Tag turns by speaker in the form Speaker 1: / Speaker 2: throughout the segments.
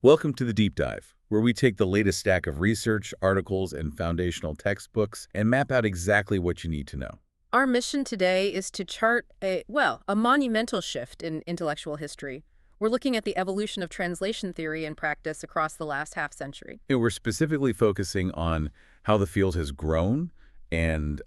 Speaker 1: Welcome to the Deep Dive, where we take the latest stack of research, articles, and foundational textbooks and map out exactly what you need to know.
Speaker 2: Our mission today is to chart a monumental shift in intellectual history. We're looking at the evolution of translation theory and practice across the last half century.
Speaker 1: And we're specifically focusing on how the field has grown and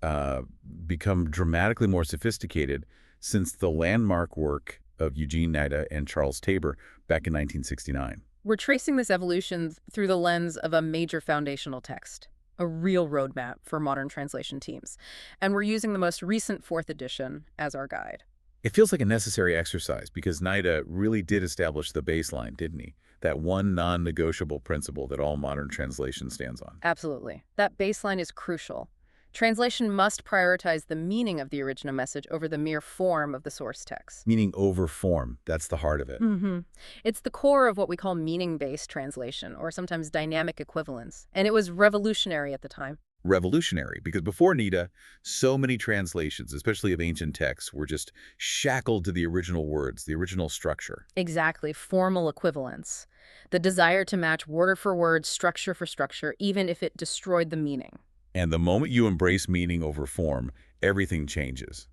Speaker 1: become dramatically more sophisticated since the landmark work of Eugene Nida and Charles Tabor back in 1969.
Speaker 2: We're tracing this evolution through the lens of a major foundational text, a real roadmap for modern translation teams. And we're using the most recent fourth edition as our guide.
Speaker 1: It feels like a necessary exercise because Nida really did establish the baseline, didn't he? That one non-negotiable principle that all modern translation stands on.
Speaker 2: Absolutely. That baseline is crucial. Translation must prioritize the meaning of the original message over the mere form of the source text.
Speaker 1: Meaning over form, that's the heart of it.
Speaker 2: It's the core of what we call meaning-based translation, or sometimes dynamic equivalence, and it was revolutionary at the time.
Speaker 1: Revolutionary, because before Nida, so many translations, especially of ancient texts, were just shackled to the original words, the original structure.
Speaker 2: Exactly, formal equivalence. The desire to match word for word, structure for structure, even if it destroyed the meaning.
Speaker 1: And the moment you embrace meaning over form, everything changes.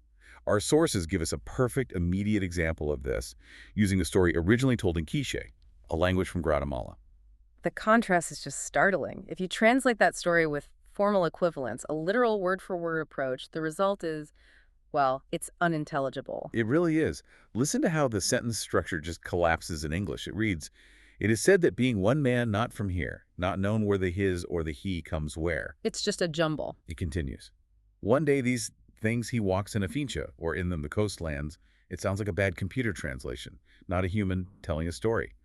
Speaker 1: Our sources give us a perfect, immediate example of this, using a story originally told in Quiche, a language from Guatemala.
Speaker 2: The contrast is just startling. If you translate that story with formal equivalence, a literal word-for-word approach, the result is, well, it's unintelligible.
Speaker 1: It really is. Listen to how the sentence structure just collapses in English. It reads, "It is said that being one man not from here, not known where the his or the he comes where."
Speaker 2: It's just a jumble.
Speaker 1: It continues. "One day these things he walks in a finca, or in them the coastlands." It sounds like a bad computer translation, not a human telling a story.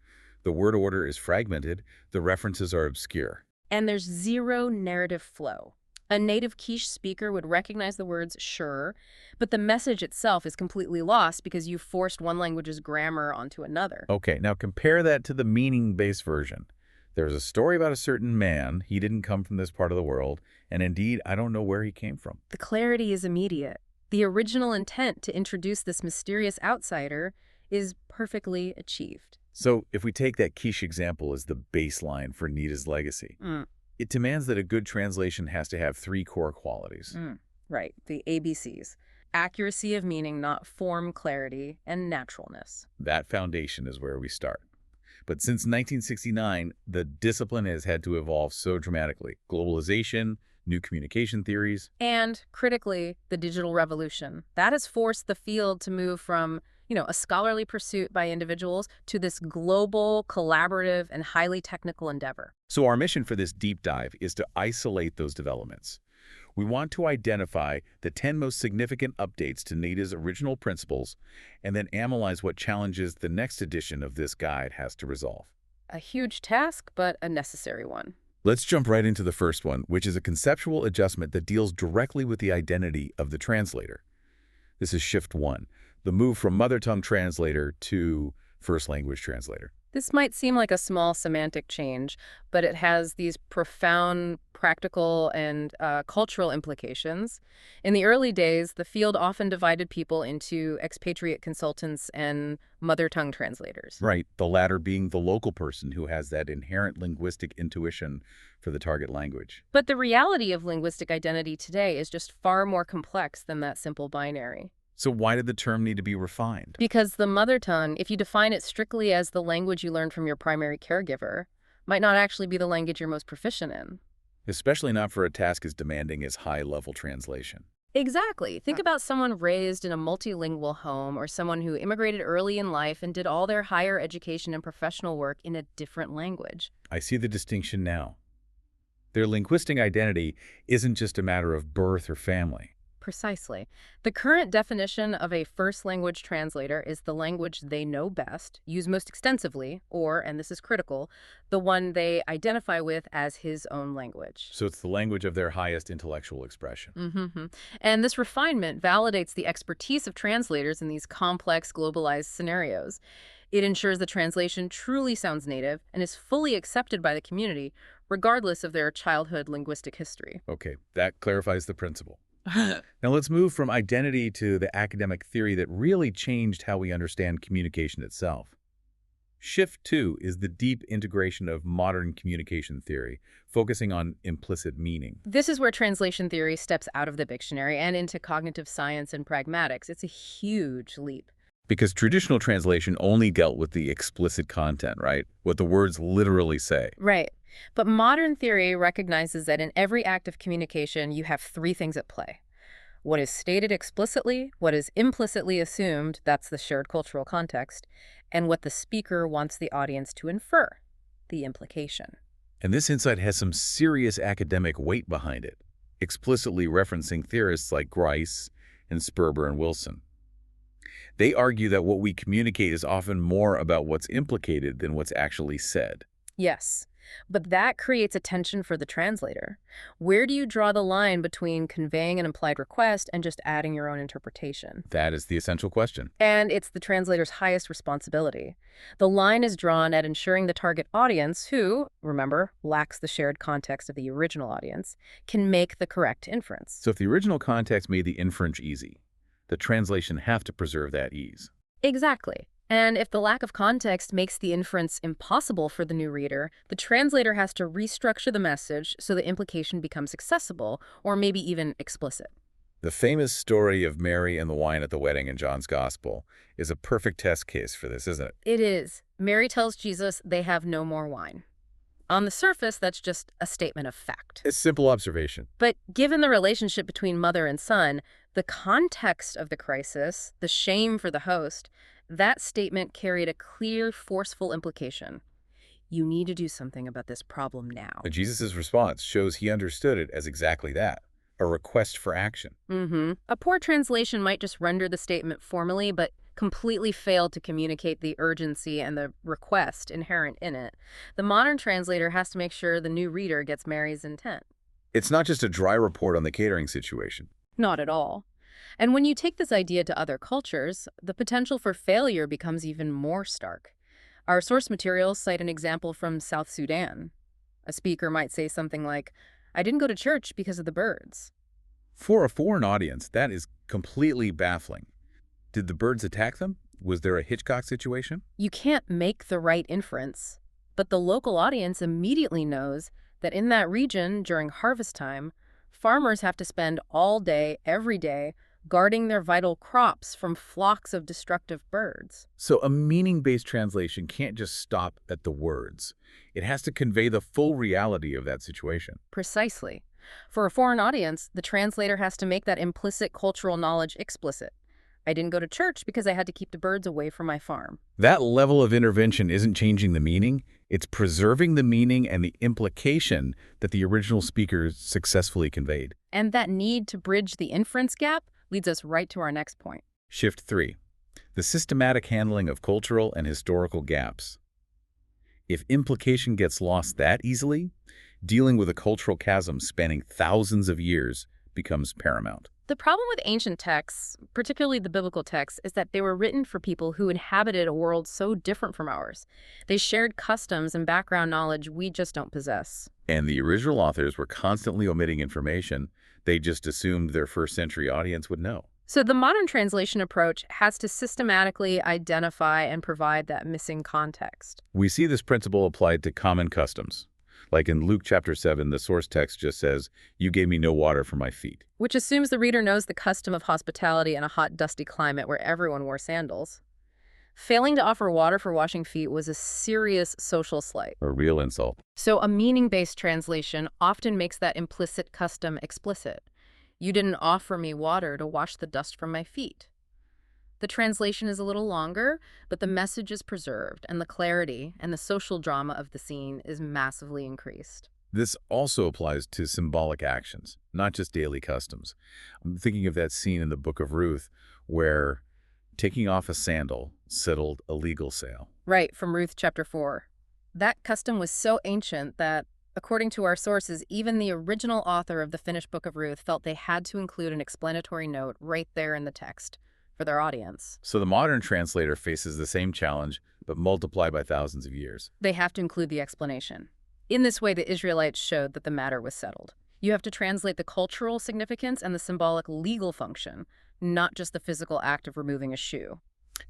Speaker 1: The word order is fragmented, the references are obscure.
Speaker 2: And there's zero narrative flow. A native Quiche speaker would recognize the words sure, but the message itself is completely lost because you forced one language's grammar onto another.
Speaker 1: Okay, now compare that to the meaning-based version. There's a story about a certain man. He didn't come from this part of the world, and indeed, I don't know where he came from.
Speaker 2: The clarity is immediate. The original intent to introduce this mysterious outsider is perfectly achieved.
Speaker 1: So if we take that quiche example as the baseline for Nida's legacy, it demands that a good translation has to have three core qualities.
Speaker 2: Right, the ABCs. Accuracy of meaning, not form, clarity, and naturalness.
Speaker 1: That foundation is where we start. But since 1969, the discipline has had to evolve so dramatically. Globalization, new communication theories.
Speaker 2: And, critically, the digital revolution. That has forced the field to move from a scholarly pursuit by individuals to this global, collaborative, and highly technical endeavor.
Speaker 1: So our mission for this deep dive is to isolate those developments. We want to identify the 10 most significant updates to Nida's original principles and then analyze what challenges the next edition of this guide has to resolve.
Speaker 2: A huge task, but a necessary one.
Speaker 1: Let's jump right into the first one, which is a conceptual adjustment that deals directly with the identity of the translator. This is Shift 1. The move from mother tongue translator to first language translator.
Speaker 2: This might seem like a small semantic change, but it has these profound practical and cultural implications. In the early days, the field often divided people into expatriate consultants and mother tongue translators.
Speaker 1: Right, the latter being the local person who has that inherent linguistic intuition for the target language.
Speaker 2: But the reality of linguistic identity today is just far more complex than that simple binary.
Speaker 1: So why did the term need to be refined?
Speaker 2: Because the mother tongue, if you define it strictly as the language you learned from your primary caregiver, might not actually be the language you're most proficient in.
Speaker 1: Especially not for a task as demanding as high-level translation.
Speaker 2: Exactly. Think about someone raised in a multilingual home or someone who immigrated early in life and did all their higher education and professional work in a different language.
Speaker 1: I see the distinction now. Their linguistic identity isn't just a matter of birth or family.
Speaker 2: Precisely. The current definition of a first language translator is the language they know best, use most extensively, or, and this is critical, the one they identify with as his own language.
Speaker 1: So it's the language of their highest intellectual expression.
Speaker 2: And this refinement validates the expertise of translators in these complex, globalized scenarios. It ensures the translation truly sounds native and is fully accepted by the community, regardless of their childhood linguistic history.
Speaker 1: Okay, that clarifies the principle. Now let's move from identity to the academic theory that really changed how we understand communication itself. Shift 2 is the deep integration of modern communication theory, focusing on implicit meaning.
Speaker 2: This is where translation theory steps out of the dictionary and into cognitive science and pragmatics. It's a huge leap.
Speaker 1: Because traditional translation only dealt with the explicit content, right? What the words literally say.
Speaker 2: Right. But modern theory recognizes that in every act of communication, you have three things at play. What is stated explicitly, what is implicitly assumed, that's the shared cultural context, and what the speaker wants the audience to infer, the implication.
Speaker 1: And this insight has some serious academic weight behind it, explicitly referencing theorists like Grice and Sperber and Wilson. They argue that what we communicate is often more about what's implicated than what's actually said.
Speaker 2: Yes, but that creates a tension for the translator. Where do you draw the line between conveying an implied request and just adding your own interpretation?
Speaker 1: That is the essential question.
Speaker 2: And it's the translator's highest responsibility. The line is drawn at ensuring the target audience, who, remember, lacks the shared context of the original audience, can make the correct inference.
Speaker 1: So if the original context made the inference easy, the translation have to preserve that ease.
Speaker 2: Exactly. And if the lack of context makes the inference impossible for the new reader, the translator has to restructure the message so the implication becomes accessible, or maybe even explicit.
Speaker 1: The famous story of Mary and the wine at the wedding in John's Gospel is a perfect test case for this, isn't it?
Speaker 2: It is. Mary tells Jesus they have no more wine. On the surface, that's just a statement of fact.
Speaker 1: It's simple observation.
Speaker 2: But given the relationship between mother and son, the context of the crisis, the shame for the host, that statement carried a clear, forceful implication. You need to do something about this problem now.
Speaker 1: Jesus' response shows he understood it as exactly that, a request for action.
Speaker 2: A poor translation might just render the statement formally, but completely fail to communicate the urgency and the request inherent in it. The modern translator has to make sure the new reader gets Mary's intent.
Speaker 1: It's not just a dry report on the catering situation.
Speaker 2: Not at all. And when you take this idea to other cultures, the potential for failure becomes even more stark. Our source materials cite an example from South Sudan. A speaker might say something like, "I didn't go to church because of the birds."
Speaker 1: For a foreign audience, that is completely baffling. Did the birds attack them? Was there a Hitchcock situation?
Speaker 2: You can't make the right inference, but the local audience immediately knows that in that region during harvest time, farmers have to spend all day, every day, guarding their vital crops from flocks of destructive birds.
Speaker 1: So a meaning-based translation can't just stop at the words. It has to convey the full reality of that situation.
Speaker 2: Precisely. For a foreign audience, the translator has to make that implicit cultural knowledge explicit. I didn't go to church because I had to keep the birds away from my farm.
Speaker 1: That level of intervention isn't changing the meaning. It's preserving the meaning and the implication that the original speaker successfully conveyed.
Speaker 2: And that need to bridge the inference gap leads us right to our next point.
Speaker 1: Shift 3. The systematic handling of cultural and historical gaps. If implication gets lost that easily, dealing with a cultural chasm spanning thousands of years becomes paramount.
Speaker 2: The problem with ancient texts, particularly the biblical texts, is that they were written for people who inhabited a world so different from ours. They shared customs and background knowledge we just don't possess.
Speaker 1: And the original authors were constantly omitting information they just assumed their first-century audience would know.
Speaker 2: So the modern translation approach has to systematically identify and provide that missing context.
Speaker 1: We see this principle applied to common customs. Like in Luke chapter 7, the source text just says, "You gave me no water for my feet."
Speaker 2: Which assumes the reader knows the custom of hospitality in a hot, dusty climate where everyone wore sandals. Failing to offer water for washing feet was a serious social slight.
Speaker 1: A real insult.
Speaker 2: So a meaning-based translation often makes that implicit custom explicit. You didn't offer me water to wash the dust from my feet. The translation is a little longer, but the message is preserved, and the clarity and the social drama of the scene is massively increased.
Speaker 1: This also applies to symbolic actions, not just daily customs. I'm thinking of that scene in the book of Ruth where taking off a sandal settled a legal sale.
Speaker 2: Right, from Ruth chapter 4. That custom was so ancient that, according to our sources, even the original author of the finished book of Ruth felt they had to include an explanatory note right there in the text for their audience.
Speaker 1: So the modern translator faces the same challenge, but multiplied by thousands of years.
Speaker 2: They have to include the explanation. In this way, the Israelites showed that the matter was settled. You have to translate the cultural significance and the symbolic legal function, not just the physical act of removing a shoe.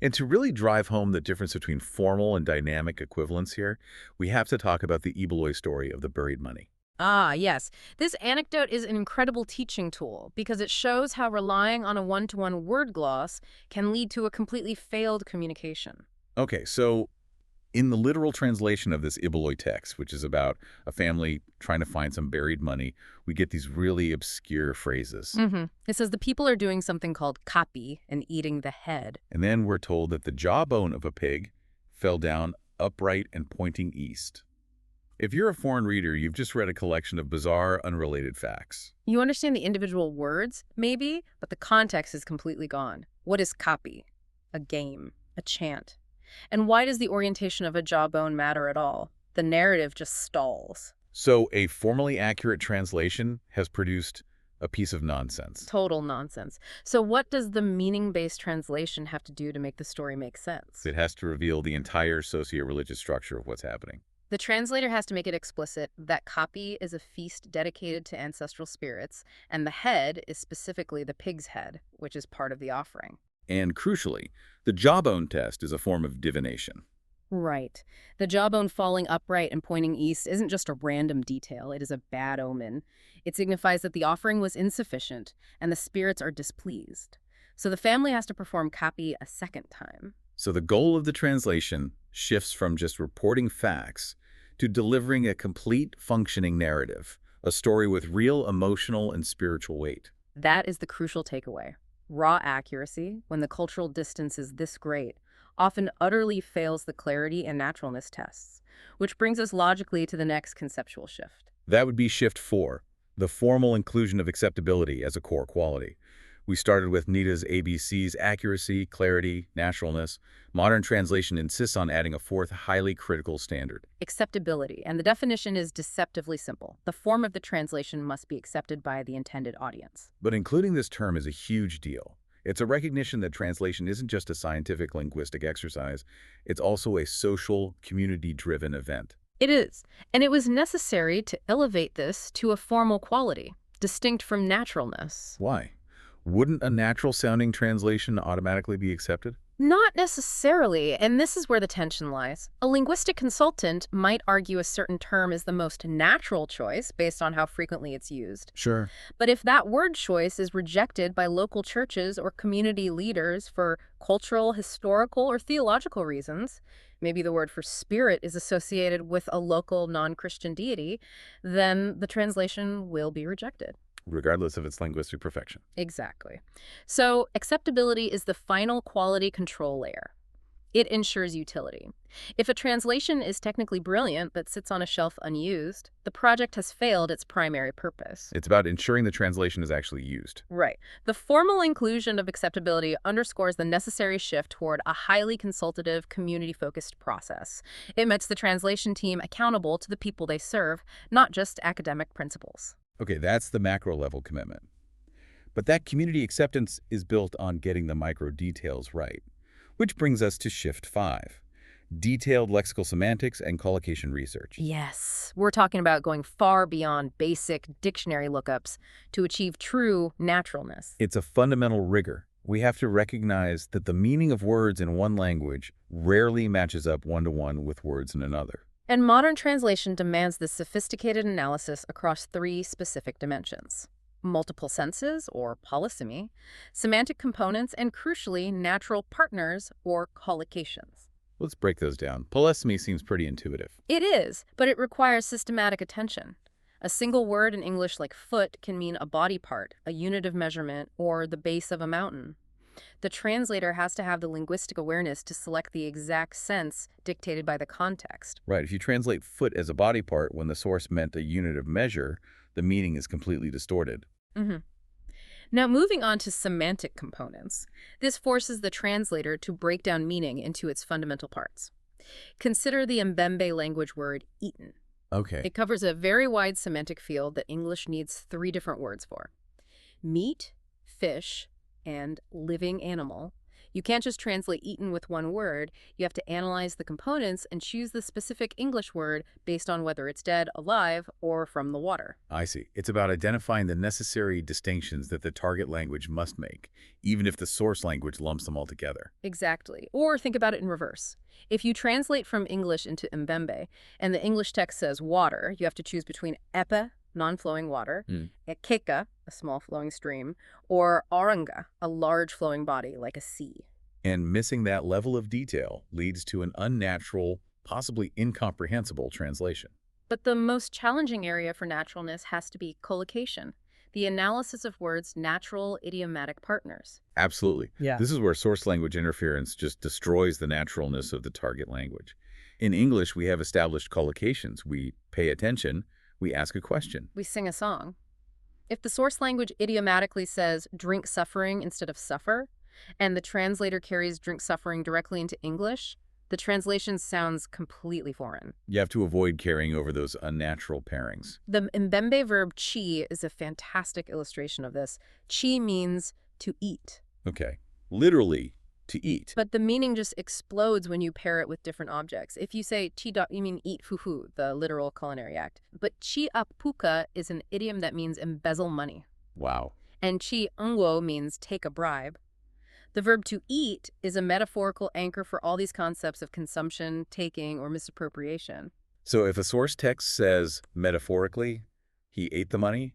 Speaker 1: And to really drive home the difference between formal and dynamic equivalence here, we have to talk about the Ebeloy story of the buried money.
Speaker 2: Ah, yes. This anecdote is an incredible teaching tool because it shows how relying on a one-to-one word gloss can lead to a completely failed communication.
Speaker 1: Okay, so in the literal translation of this Ibeloy text, which is about a family trying to find some buried money, we get these really obscure phrases.
Speaker 2: It says the people are doing something called kapi and eating the head.
Speaker 1: And then we're told that the jawbone of a pig fell down upright and pointing east. If you're a foreign reader, you've just read a collection of bizarre, unrelated facts.
Speaker 2: You understand the individual words, maybe, but the context is completely gone. What is kapi? A game, a chant. And why does the orientation of a jawbone matter at all? The narrative just stalls.
Speaker 1: So a formally accurate translation has produced a piece of nonsense.
Speaker 2: Total nonsense. So what does the meaning-based translation have to do to make the story make sense?
Speaker 1: It has to reveal the entire socio-religious structure of what's happening.
Speaker 2: The translator has to make it explicit that kapi is a feast dedicated to ancestral spirits, and the head is specifically the pig's head, which is part of the offering.
Speaker 1: And crucially, the jawbone test is a form of divination.
Speaker 2: Right. The jawbone falling upright and pointing east isn't just a random detail, it is a bad omen. It signifies that the offering was insufficient, and the spirits are displeased. So the family has to perform kapi a second time.
Speaker 1: So the goal of the translation shifts from just reporting facts to delivering a complete functioning narrative, a story with real emotional and spiritual weight.
Speaker 2: That is the crucial takeaway. Raw accuracy, when the cultural distance is this great, often utterly fails the clarity and naturalness tests, which brings us logically to the next conceptual shift.
Speaker 1: That would be shift 4, the formal inclusion of acceptability as a core quality. We started with Nida's ABCs: accuracy, clarity, naturalness. Modern translation insists on adding a fourth highly critical standard.
Speaker 2: Acceptability, and the definition is deceptively simple. The form of the translation must be accepted by the intended audience.
Speaker 1: But including this term is a huge deal. It's a recognition that translation isn't just a scientific linguistic exercise, it's also a social, community-driven event.
Speaker 2: It is, and it was necessary to elevate this to a formal quality, distinct from naturalness.
Speaker 1: Why? Wouldn't a natural-sounding translation automatically be accepted?
Speaker 2: Not necessarily, and this is where the tension lies. A linguistic consultant might argue a certain term is the most natural choice based on how frequently it's used.
Speaker 1: Sure.
Speaker 2: But if that word choice is rejected by local churches or community leaders for cultural, historical, or theological reasons, maybe the word for spirit is associated with a local non-Christian deity, then the translation will be rejected.
Speaker 1: Regardless of its linguistic perfection.
Speaker 2: Exactly. So acceptability is the final quality control layer. It ensures utility. If a translation is technically brilliant but sits on a shelf unused, the project has failed its primary purpose.
Speaker 1: It's about ensuring the translation is actually used.
Speaker 2: Right. The formal inclusion of acceptability underscores the necessary shift toward a highly consultative, community-focused process. It makes the translation team accountable to the people they serve, not just academic principles.
Speaker 1: Okay, that's the macro-level commitment. But that community acceptance is built on getting the micro details right, which brings us to shift 5, detailed lexical semantics and collocation research.
Speaker 2: Yes, we're talking about going far beyond basic dictionary lookups to achieve true naturalness.
Speaker 1: It's a fundamental rigor. We have to recognize that the meaning of words in one language rarely matches up one-to-one with words in another.
Speaker 2: And modern translation demands this sophisticated analysis across 3 specific dimensions: multiple senses, or polysemy, semantic components, and crucially, natural partners, or collocations.
Speaker 1: Let's break those down. Polysemy seems pretty intuitive.
Speaker 2: It is, but it requires systematic attention. A single word in English like foot can mean a body part, a unit of measurement, or the base of a mountain. The translator has to have the linguistic awareness to select the exact sense dictated by the context.
Speaker 1: Right, if you translate foot as a body part when the source meant a unit of measure, the meaning is completely distorted.
Speaker 2: Now, moving on to semantic components. This forces the translator to break down meaning into its fundamental parts. Consider the Mbembe language word eaten.
Speaker 1: Okay.
Speaker 2: It covers a very wide semantic field that English needs 3 different words for: meat, fish, and living animal, You can't just translate eaten with one word. You have to analyze the components and choose the specific English word based on whether it's dead, alive, or from the water.
Speaker 1: I see. It's about identifying the necessary distinctions that the target language must make, even if the source language lumps them all together.
Speaker 2: Exactly. Or think about it in reverse. If you translate from English into Mbembe and the English text says water, you have to choose between epe, non-flowing water, ekeka, a small flowing stream, or oranga, a large flowing body like a sea.
Speaker 1: And missing that level of detail leads to an unnatural, possibly incomprehensible translation.
Speaker 2: But the most challenging area for naturalness has to be collocation, the analysis of words' natural idiomatic partners.
Speaker 1: Absolutely.
Speaker 3: Yeah.
Speaker 1: This is where source language interference just destroys the naturalness of the target language. In English, we have established collocations. We pay attention. We ask a question.
Speaker 2: We sing a song. If the source language idiomatically says drink suffering instead of suffer, and the translator carries drink suffering directly into English, the translation sounds completely foreign.
Speaker 1: You have to avoid carrying over those unnatural pairings.
Speaker 2: The Mbembe verb chi is a fantastic illustration of this. Chi means to eat.
Speaker 1: Okay. Literally, to eat.
Speaker 2: But the meaning just explodes when you pair it with different objects. If you say chi da, you mean eat fufu, the literal culinary act. But chi apuka is an idiom that means embezzle money.
Speaker 1: Wow.
Speaker 2: And chi ngwo means take a bribe. The verb to eat is a metaphorical anchor for all these concepts of consumption, taking, or misappropriation.
Speaker 1: So if a source text says, metaphorically, he ate the money,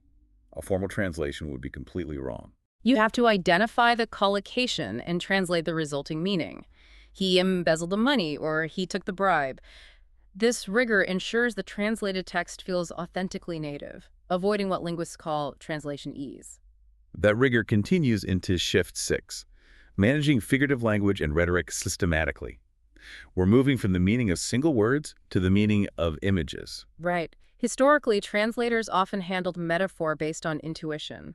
Speaker 1: a formal translation would be completely wrong.
Speaker 2: You have to identify the collocation and translate the resulting meaning. He embezzled the money, or he took the bribe. This rigor ensures the translated text feels authentically native, avoiding what linguists call translation ease.
Speaker 1: That rigor continues into Shift 6, managing figurative language and rhetoric systematically. We're moving from the meaning of single words to the meaning of images.
Speaker 2: Right. Historically, translators often handled metaphor based on intuition.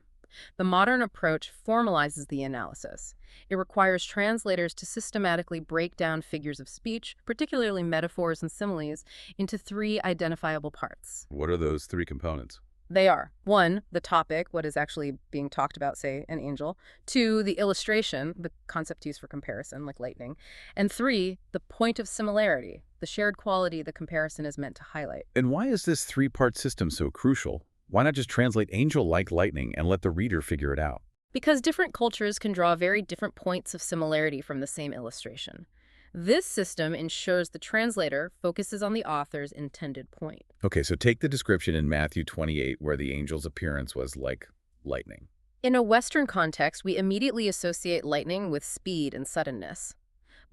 Speaker 2: The modern approach formalizes the analysis. It requires translators to systematically break down figures of speech, particularly metaphors and similes, into 3 identifiable parts.
Speaker 1: What are those 3 components?
Speaker 2: They are 1, the topic, what is actually being talked about, say, an angel; 2, the illustration, the concept used for comparison, like lightning; and 3, the point of similarity, the shared quality the comparison is meant to highlight.
Speaker 1: And why is this 3-part system so crucial? Why not just translate angel like lightning and let the reader figure it out?
Speaker 2: Because different cultures can draw very different points of similarity from the same illustration. This system ensures the translator focuses on the author's intended point.
Speaker 1: Okay, so take the description in Matthew 28 where the angel's appearance was like lightning.
Speaker 2: In a Western context, we immediately associate lightning with speed and suddenness.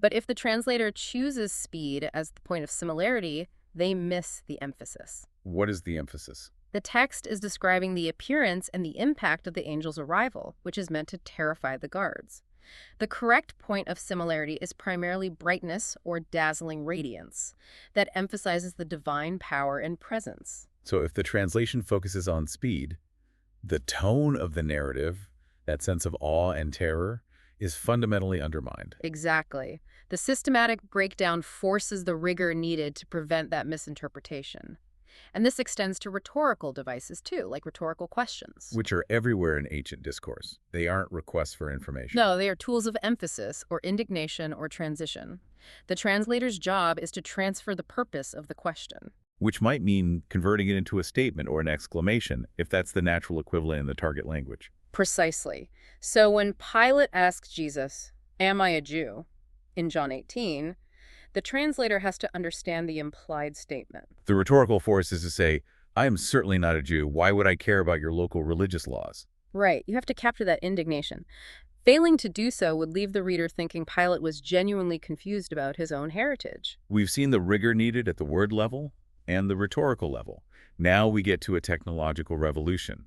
Speaker 2: But if the translator chooses speed as the point of similarity, they miss the emphasis.
Speaker 1: What is the emphasis?
Speaker 2: The text is describing the appearance and the impact of the angel's arrival, which is meant to terrify the guards. The correct point of similarity is primarily brightness or dazzling radiance that emphasizes the divine power and presence.
Speaker 1: So if the translation focuses on speed, the tone of the narrative, that sense of awe and terror, is fundamentally undermined.
Speaker 2: Exactly. The systematic breakdown forces the rigor needed to prevent that misinterpretation. And this extends to rhetorical devices, too, like rhetorical questions.
Speaker 1: Which are everywhere in ancient discourse. They aren't requests for information.
Speaker 2: No, they are tools of emphasis or indignation or transition. The translator's job is to transfer the purpose of the question.
Speaker 1: Which might mean converting it into a statement or an exclamation, if that's the natural equivalent in the target language.
Speaker 2: Precisely. So when Pilate asks Jesus, "Am I a Jew?" in John 18, the translator has to understand the implied statement.
Speaker 1: The rhetorical force is to say, I am certainly not a Jew. Why would I care about your local religious laws?
Speaker 2: Right. You have to capture that indignation. Failing to do so would leave the reader thinking Pilate was genuinely confused about his own heritage.
Speaker 1: We've seen the rigor needed at the word level and the rhetorical level. Now we get to a technological revolution.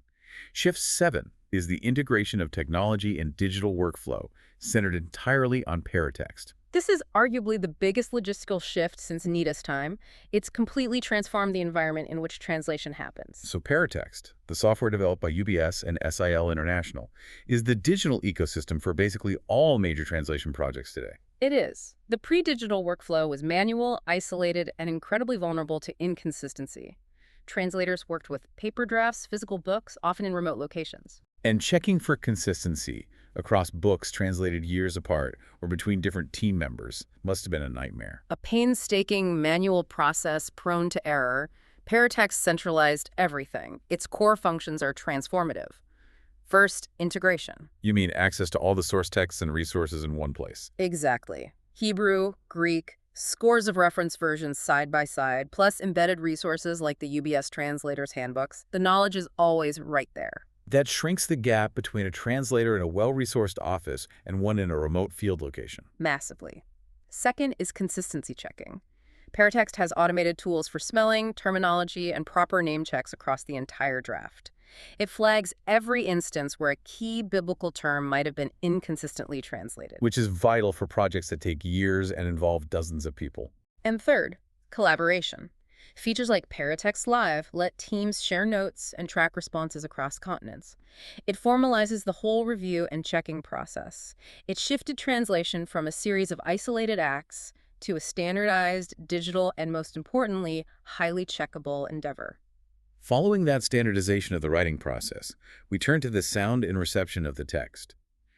Speaker 1: Shift 7 is the integration of technology and digital workflow, centered entirely on paratext.
Speaker 2: This is arguably the biggest logistical shift since Nida's time. It's completely transformed the environment in which translation happens.
Speaker 1: So Paratext, the software developed by UBS and SIL International, is the digital ecosystem for basically all major translation projects today.
Speaker 2: It is. The pre-digital workflow was manual, isolated, and incredibly vulnerable to inconsistency. Translators worked with paper drafts, physical books, often in remote locations.
Speaker 1: And checking for consistency across books translated years apart or between different team members. Must have been a nightmare.
Speaker 2: A painstaking manual process prone to error, Paratext centralized everything. Its core functions are transformative. First, integration.
Speaker 1: You mean access to all the source texts and resources in one place?
Speaker 2: Exactly. Hebrew, Greek, scores of reference versions side by side, plus embedded resources like the UBS Translator's Handbooks. The knowledge is always right there.
Speaker 1: That shrinks the gap between a translator in a well-resourced office and one in a remote field location.
Speaker 2: Massively. Second is consistency checking. Paratext has automated tools for smelling, terminology, and proper name checks across the entire draft. It flags every instance where a key biblical term might have been inconsistently translated.
Speaker 1: Which is vital for projects that take years and involve dozens of people.
Speaker 2: And third, collaboration. Features like Paratext Live let teams share notes and track responses across continents. It formalizes the whole review and checking process. It shifted translation from a series of isolated acts to a standardized, digital, and most importantly, highly checkable endeavor.
Speaker 1: Following that standardization of the writing process, we turn to the sound and reception of the text.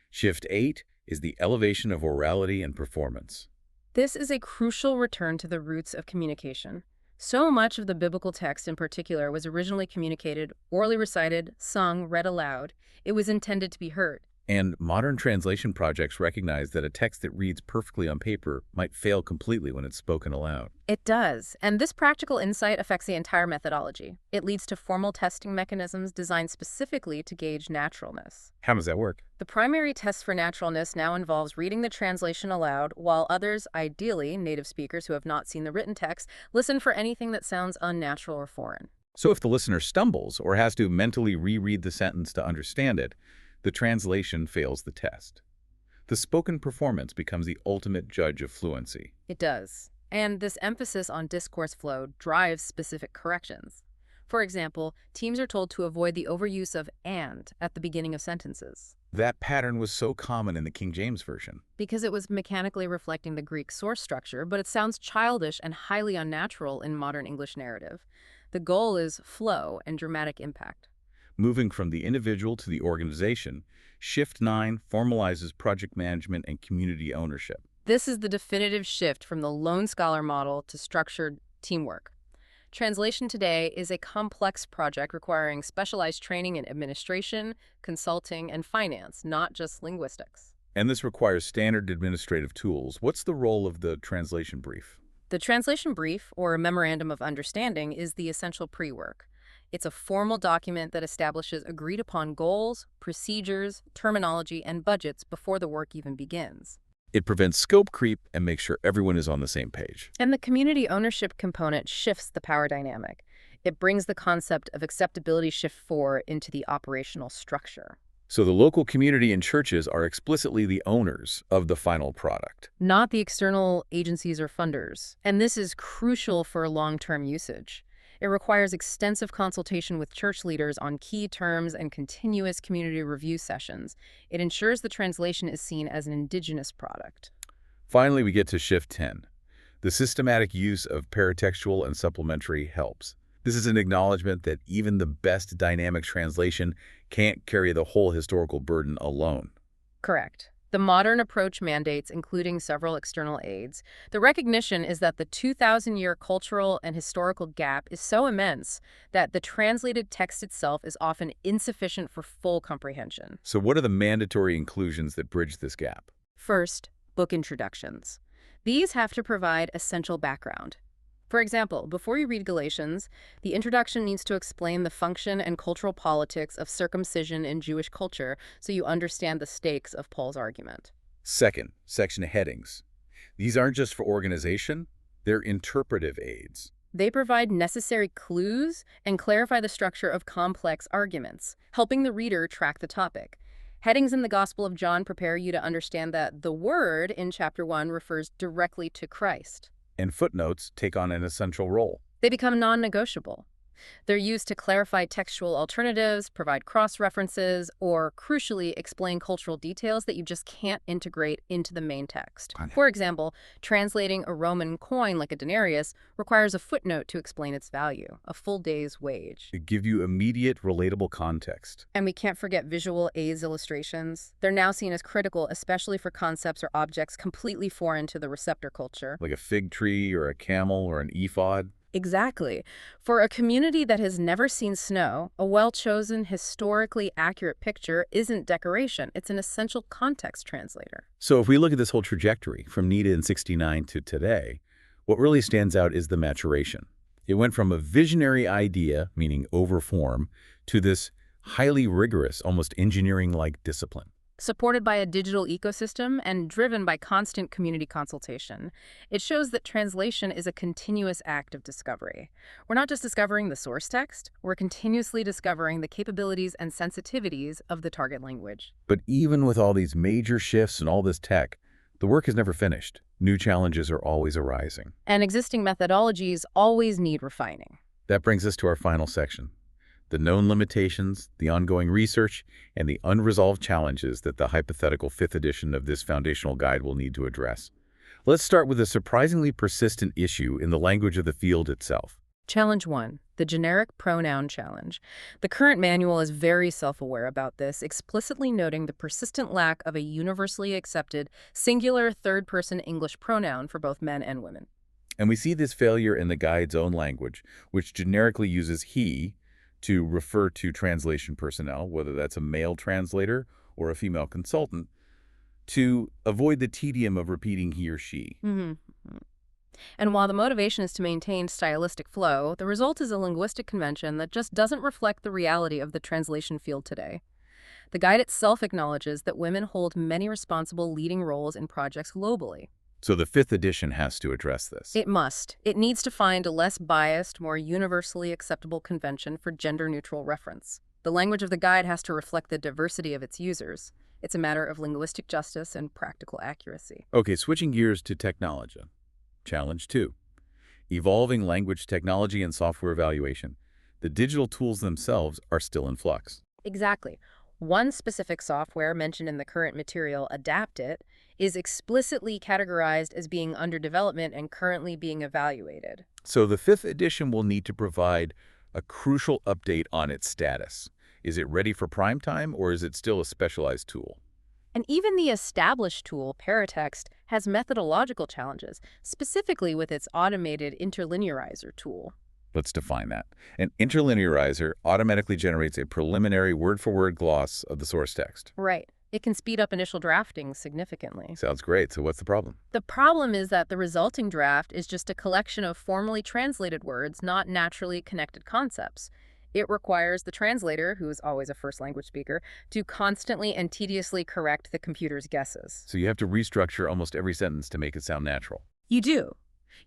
Speaker 1: Shift 8 is the elevation of orality and performance.
Speaker 2: This is a crucial return to the roots of communication. So much of the biblical text in particular was originally communicated, orally recited, sung, read aloud. It was intended to be heard.
Speaker 1: And modern translation projects recognize that a text that reads perfectly on paper might fail completely when it's spoken aloud.
Speaker 2: It does, and this practical insight affects the entire methodology. It leads to formal testing mechanisms designed specifically to gauge naturalness.
Speaker 1: How does that work?
Speaker 2: The primary test for naturalness now involves reading the translation aloud, while others, ideally native speakers who have not seen the written text, listen for anything that sounds unnatural or foreign.
Speaker 1: So if the listener stumbles or has to mentally reread the sentence to understand it, the translation fails the test. The spoken performance becomes the ultimate judge of fluency.
Speaker 2: It does. And this emphasis on discourse flow drives specific corrections. For example, teams are told to avoid the overuse of "and" at the beginning of sentences.
Speaker 1: That pattern was so common in the King James Version.
Speaker 2: Because it was mechanically reflecting the Greek source structure, but it sounds childish and highly unnatural in modern English narrative. The goal is flow and dramatic impact.
Speaker 1: Moving from the individual to the organization, Shift 9 formalizes project management and community ownership.
Speaker 2: This is the definitive shift from the lone scholar model to structured teamwork. Translation today is a complex project requiring specialized training in administration, consulting, and finance, not just linguistics.
Speaker 1: And this requires standard administrative tools. What's the role of the translation brief?
Speaker 2: The translation brief, or memorandum of understanding, is the essential pre-work. It's a formal document that establishes agreed-upon goals, procedures, terminology, and budgets before the work even begins.
Speaker 1: It prevents scope creep and makes sure everyone is on the same page.
Speaker 2: And the community ownership component shifts the power dynamic. It brings the concept of acceptability shift 4 into the operational structure.
Speaker 1: So the local community and churches are explicitly the owners of the final product.
Speaker 2: Not the external agencies or funders. And this is crucial for long-term usage. It requires extensive consultation with church leaders on key terms and continuous community review sessions. It ensures the translation is seen as an indigenous product.
Speaker 1: Finally, we get to Shift 10, the systematic use of paratextual and supplementary helps. This is an acknowledgement that even the best dynamic translation can't carry the whole historical burden alone.
Speaker 2: Correct. The modern approach mandates including several external aids. The recognition is that the 2,000-year cultural and historical gap is so immense that the translated text itself is often insufficient for full comprehension.
Speaker 1: So what are the mandatory inclusions that bridge this gap?
Speaker 2: First, book introductions. These have to provide essential background. For example, before you read Galatians, the introduction needs to explain the function and cultural politics of circumcision in Jewish culture so you understand the stakes of Paul's argument.
Speaker 1: Second, section headings. These aren't just for organization, they're interpretive aids.
Speaker 2: They provide necessary clues and clarify the structure of complex arguments, helping the reader track the topic. Headings in the Gospel of John prepare you to understand that the word in chapter 1 refers directly to Christ.
Speaker 1: And footnotes take on an essential role.
Speaker 2: They become non-negotiable. They're used to clarify textual alternatives, provide cross-references, or, crucially, explain cultural details that you just can't integrate into the main text.
Speaker 1: Got it.
Speaker 2: For example, translating a Roman coin like a denarius requires a footnote to explain its value, a full day's wage.
Speaker 1: To give you immediate, relatable context.
Speaker 2: And we can't forget visual aids illustrations. They're now seen as critical, especially for concepts or objects completely foreign to the receptor culture.
Speaker 1: Like a fig tree or a camel or an ephod.
Speaker 2: Exactly. For a community that has never seen snow, a well-chosen, historically accurate picture isn't decoration. It's an essential context translator.
Speaker 1: So if we look at this whole trajectory from Nida in 69 to today, what really stands out is the maturation. It went from a visionary idea, meaning overform, to this highly rigorous, almost engineering-like discipline.
Speaker 2: Supported by a digital ecosystem and driven by constant community consultation, it shows that translation is a continuous act of discovery. We're not just discovering the source text, we're continuously discovering the capabilities and sensitivities of the target language.
Speaker 1: But even with all these major shifts and all this tech, the work is never finished. New challenges are always arising.
Speaker 2: And existing methodologies always need refining.
Speaker 1: That brings us to our final section. The known limitations, the ongoing research, and the unresolved challenges that the hypothetical 5th edition of this foundational guide will need to address. Let's start with a surprisingly persistent issue in the language of the field itself.
Speaker 2: Challenge 1, the generic pronoun challenge. The current manual is very self-aware about this, explicitly noting the persistent lack of a universally accepted singular third-person English pronoun for both men and women.
Speaker 1: And we see this failure in the guide's own language, which generically uses he to refer to translation personnel, whether that's a male translator or a female consultant, to avoid the tedium of repeating he or she.
Speaker 2: And while the motivation is to maintain stylistic flow, the result is a linguistic convention that just doesn't reflect the reality of the translation field today. The guide itself acknowledges that women hold many responsible leading roles in projects globally.
Speaker 1: So the 5th edition has to address this.
Speaker 2: It must. It needs to find a less biased, more universally acceptable convention for gender-neutral reference. The language of the guide has to reflect the diversity of its users. It's a matter of linguistic justice and practical accuracy.
Speaker 1: Okay, switching gears to technology. Challenge 2. Evolving language technology and software evaluation. The digital tools themselves are still in flux.
Speaker 2: Exactly. One specific software mentioned in the current material, AdaptIt, is explicitly categorized as being under development and currently being evaluated.
Speaker 1: So the 5th edition will need to provide a crucial update on its status. Is it ready for prime time, or is it still a specialized tool?
Speaker 2: And even the established tool, Paratext, has methodological challenges, specifically with its automated interlinearizer tool.
Speaker 1: Let's define that. An interlinearizer automatically generates a preliminary word-for-word gloss of the source text.
Speaker 2: Right. It can speed up initial drafting significantly.
Speaker 1: Sounds great. So what's the problem?
Speaker 2: The problem is that the resulting draft is just a collection of formally translated words, not naturally connected concepts. It requires the translator, who is always a first language speaker, to constantly and tediously correct the computer's guesses.
Speaker 1: So you have to restructure almost every sentence to make it sound natural.
Speaker 2: You do.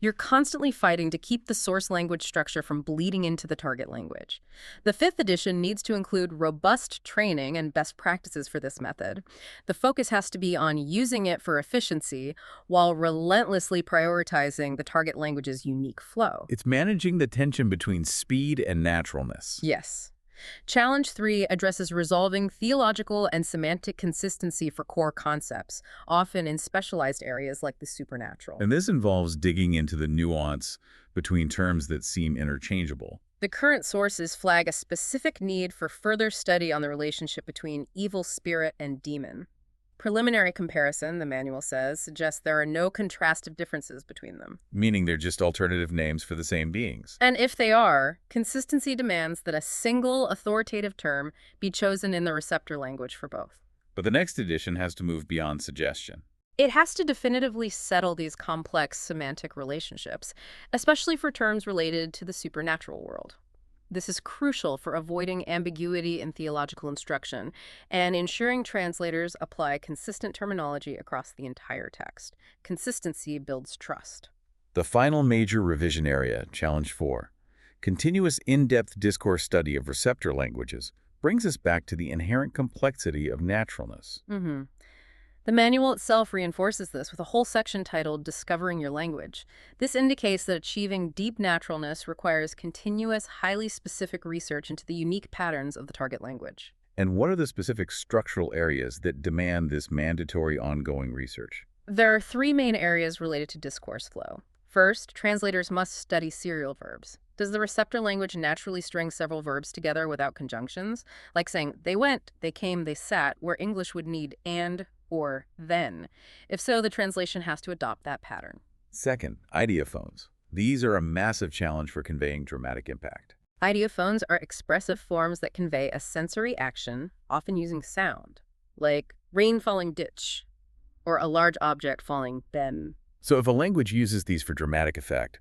Speaker 2: You're constantly fighting to keep the source language structure from bleeding into the target language. The 5th edition needs to include robust training and best practices for this method. The focus has to be on using it for efficiency while relentlessly prioritizing the target language's unique flow.
Speaker 1: It's managing the tension between speed and naturalness.
Speaker 2: Yes. Challenge 3 addresses resolving theological and semantic consistency for core concepts, often in specialized areas like the supernatural.
Speaker 1: And this involves digging into the nuance between terms that seem interchangeable.
Speaker 2: The current sources flag a specific need for further study on the relationship between evil spirit and demon. Preliminary comparison, the manual says, suggests there are no contrastive differences between them.
Speaker 1: Meaning they're just alternative names for the same beings.
Speaker 2: And if they are, consistency demands that a single authoritative term be chosen in the receptor language for both.
Speaker 1: But the next edition has to move beyond suggestion.
Speaker 2: It has to definitively settle these complex semantic relationships, especially for terms related to the supernatural world. This is crucial for avoiding ambiguity in theological instruction and ensuring translators apply consistent terminology across the entire text. Consistency builds trust.
Speaker 1: The final major revision area, Challenge 4, continuous in-depth discourse study of receptor languages, brings us back to the inherent complexity of naturalness.
Speaker 2: The manual itself reinforces this with a whole section titled Discovering Your Language. This indicates that achieving deep naturalness requires continuous, highly specific research into the unique patterns of the target language.
Speaker 1: And what are the specific structural areas that demand this mandatory ongoing research?
Speaker 2: There are three main areas related to discourse flow. First, translators must study serial verbs. Does the receptor language naturally string several verbs together without conjunctions? Like saying, they went, they came, they sat, where English would need and or then. If so, the translation has to adopt that pattern.
Speaker 1: Second, ideophones. These are a massive challenge for conveying dramatic impact.
Speaker 2: Ideophones are expressive forms that convey a sensory action, often using sound, like rain falling ditch, or a large object falling bem.
Speaker 1: So if a language uses these for dramatic effect,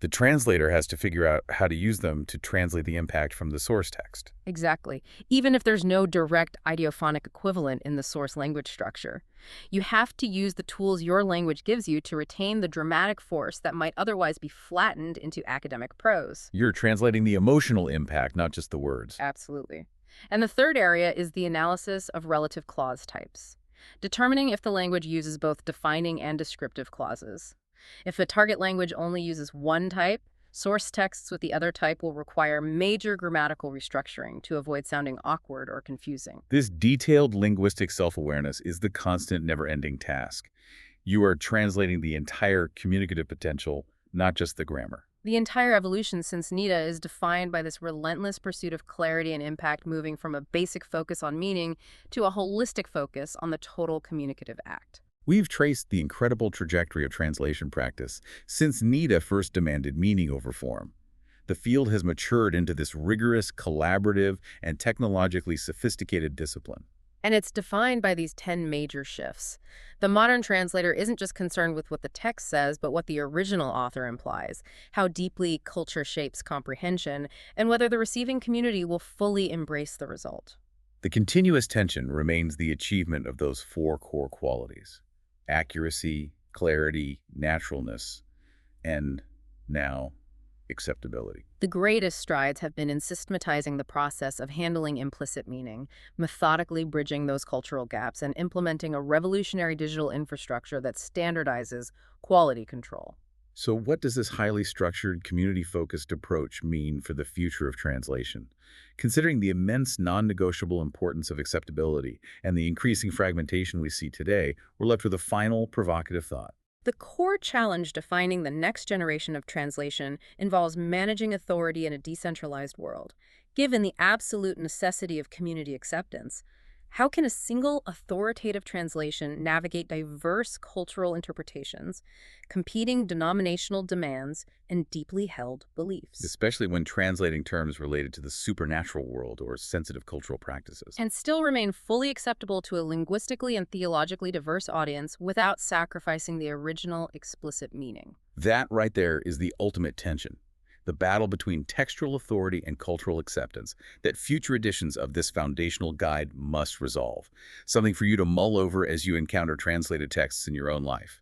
Speaker 1: the translator has to figure out how to use them to translate the impact from the source text.
Speaker 2: Exactly. Even if there's no direct ideophonic equivalent in the source language structure, you have to use the tools your language gives you to retain the dramatic force that might otherwise be flattened into academic prose.
Speaker 1: You're translating the emotional impact, not just the words.
Speaker 2: Absolutely. And the third area is the analysis of relative clause types, determining if the language uses both defining and descriptive clauses. If a target language only uses one type, source texts with the other type will require major grammatical restructuring to avoid sounding awkward or confusing.
Speaker 1: This detailed linguistic self-awareness is the constant, never-ending task. You are translating the entire communicative potential, not just the grammar.
Speaker 2: The entire evolution since Nida is defined by this relentless pursuit of clarity and impact, moving from a basic focus on meaning to a holistic focus on the total communicative act.
Speaker 1: We've traced the incredible trajectory of translation practice since Nida first demanded meaning over form. The field has matured into this rigorous, collaborative, and technologically sophisticated discipline.
Speaker 2: And it's defined by these 10 major shifts. The modern translator isn't just concerned with what the text says, but what the original author implies, how deeply culture shapes comprehension, and whether the receiving community will fully embrace the result.
Speaker 1: The continuous tension remains the achievement of those four core qualities: accuracy, clarity, naturalness, and now, acceptability.
Speaker 2: The greatest strides have been in systematizing the process of handling implicit meaning, methodically bridging those cultural gaps, and implementing a revolutionary digital infrastructure that standardizes quality control.
Speaker 1: So what does this highly structured, community-focused approach mean for the future of translation? Considering the immense non-negotiable importance of acceptability and the increasing fragmentation we see today, we're left with a final, provocative thought.
Speaker 2: The core challenge defining the next generation of translation involves managing authority in a decentralized world. Given the absolute necessity of community acceptance, how can a single authoritative translation navigate diverse cultural interpretations, competing denominational demands, and deeply held beliefs?
Speaker 1: Especially when translating terms related to the supernatural world or sensitive cultural practices.
Speaker 2: And still remain fully acceptable to a linguistically and theologically diverse audience without sacrificing the original explicit meaning.
Speaker 1: That right there is the ultimate tension. The battle between textual authority and cultural acceptance that future editions of this foundational guide must resolve. Something for you to mull over as you encounter translated texts in your own life.